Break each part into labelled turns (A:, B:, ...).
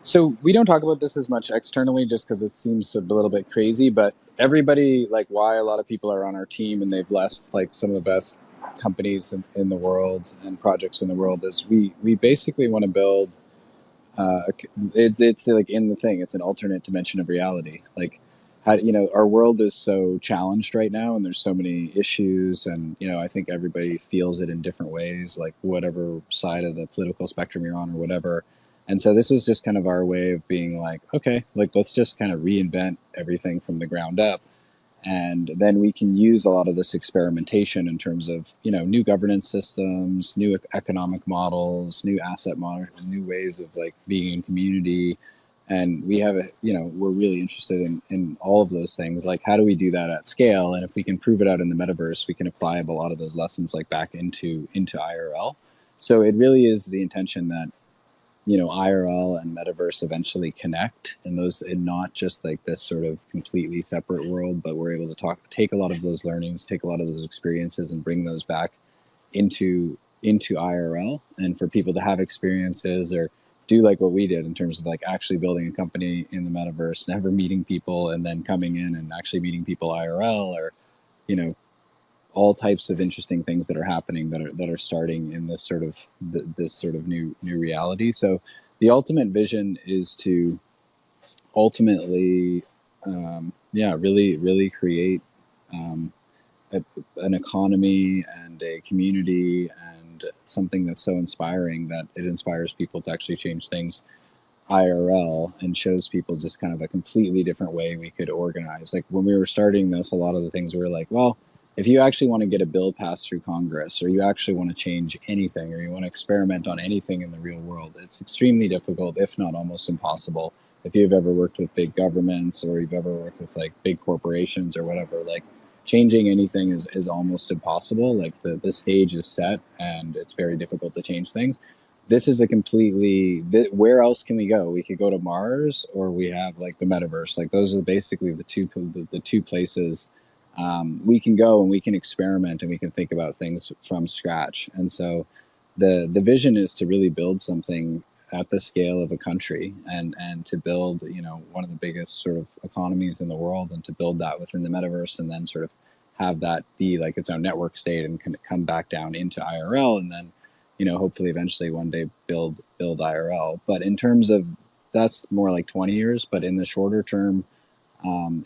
A: So we don't talk about this as much externally just because it seems a little bit crazy, but everybody, like why a lot of people are on our team and they've left like some of the best companies in the world and projects in the world is we basically want to build it's like in the thing, it's an alternate dimension of reality. Like how, our world is so challenged right now and there's so many issues, and I think everybody feels it in different ways, like whatever side of the political spectrum you're on or whatever. And so this was just kind of our way of being like, okay, like let's just kind of reinvent everything from the ground up, and then we can use a lot of this experimentation in terms of new governance systems, new economic models, new asset models, new ways of like being in community. And we have we're really interested in all of those things. Like how do we do that at scale? And if we can prove it out in the metaverse, we can apply a lot of those lessons like back into IRL. So it really is the intention that IRL and metaverse eventually connect, and those, and not just like this sort of completely separate world, but we're able to take a lot of those learnings, take a lot of those experiences, and bring those back into IRL, and for people to have experiences or do like what we did in terms of like actually building a company in the metaverse, never meeting people, and then coming in and actually meeting people IRL, or you know all types of interesting things that are happening that are starting in this sort of new reality. So the ultimate vision is to ultimately, really create um, a, an economy and a community and something that's so inspiring that it inspires people to actually change things IRL, and shows people just kind of a completely different way we could organize. Like when we were starting this, a lot of the things we were like, well, if you actually want to get a bill passed through Congress, or you actually want to change anything, or you want to experiment on anything in the real world, it's extremely difficult, if not almost impossible. If you've ever worked with big governments, or you've ever worked with like big corporations or whatever, like changing anything is almost impossible. Like the stage is set and it's very difficult to change things. This is a completely, where else can we go? We could go to Mars, or we have like the metaverse. Like those are basically the two places we can go, and we can experiment, and we can think about things from scratch. And so the vision is to really build something at the scale of a country, and to build one of the biggest sort of economies in the world, and to build that within the metaverse, and then sort of have that be like its own network state, and can come back down into IRL, and then hopefully eventually one day build IRL. But in terms of, that's more like 20 years, but in the shorter term,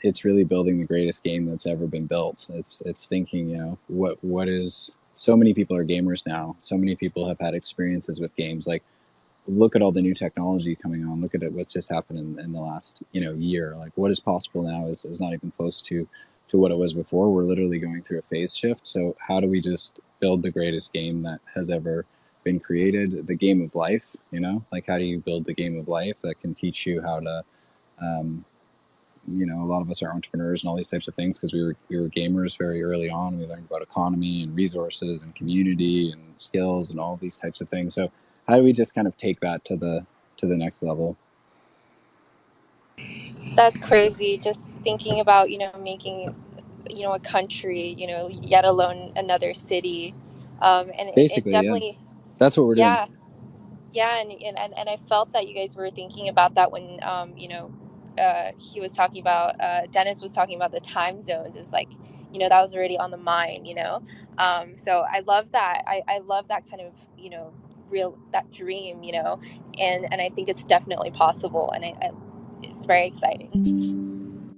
A: it's really building the greatest game that's ever been built. It's thinking, what is, so many people are gamers now. So many people have had experiences with games. Like look at all the new technology coming on. Look at it, what's just happened in the last year. Like what is possible now is not even close to what it was before. We're literally going through a phase shift. So how do we just build the greatest game that has ever been created? The game of life, like how do you build the game of life that can teach you how to um, a lot of us are entrepreneurs and all these types of things because we were gamers very early on. We learned about economy and resources and community and skills and all these types of things. So how do we just kind of take that to the next level?
B: That's crazy. Just thinking about, making, a country, yet alone another city. And it
A: Basically, yeah,
B: definitely,
A: that's what we're doing.
B: yeah, yeah. And I felt that you guys were thinking about that when, he was talking about, Dennis was talking about the time zones. It was like, that was already on the mind. So I love that. I love that kind of, real, that dream, and I think it's definitely possible. And it's very exciting.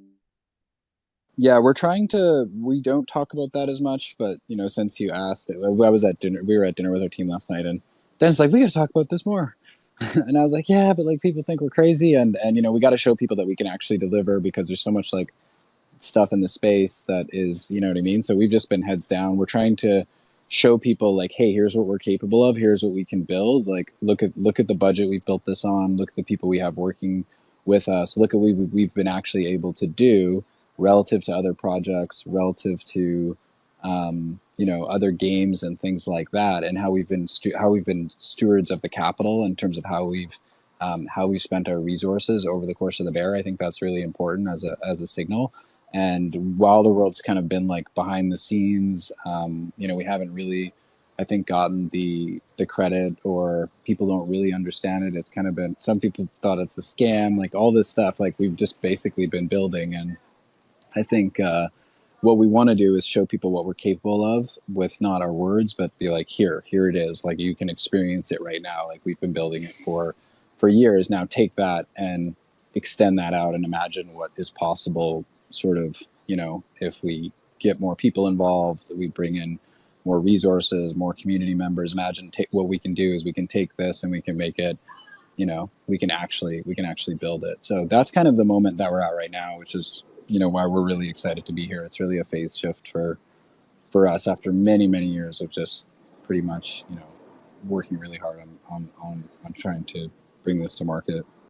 A: Yeah, we're trying to. We don't talk about that as much, but since you asked, I was at dinner. We were at dinner with our team last night, and Den's like, "We got to talk about this more." And I was like, "Yeah, but like people think we're crazy, and we got to show people that we can actually deliver, because there's so much like stuff in the space that is, what I mean." So we've just been heads down. We're trying to show people like, hey, here's what we're capable of. Here's what we can build. Like, look at the budget we've built this on. Look at the people we have working with us. Look at what we've been actually able to do relative to other projects, relative to other games and things like that, and how we've been stewards of the capital in terms of how we've spent our resources over the course of the bear. I think that's really important as a signal. And Wilder World's kind of been like behind the scenes. We haven't really I think gotten the credit, or people don't really understand it. It's kind of been, some people thought it's a scam, like all this stuff. Like we've just basically been building, and I think what we want to do is show people what we're capable of with not our words, but be like, here it is. Like you can experience it right now. Like we've been building it for years now. Take that and extend that out and imagine what is possible. Sort of, if we get more people involved, we bring in more resources, more community members. Imagine what we can do is we can take this and we can make it, we can actually build it. So that's kind of the moment that we're at right now, which is, why we're really excited to be here. It's really a phase shift for us after many years of just pretty much, working really hard on trying to bring this to market.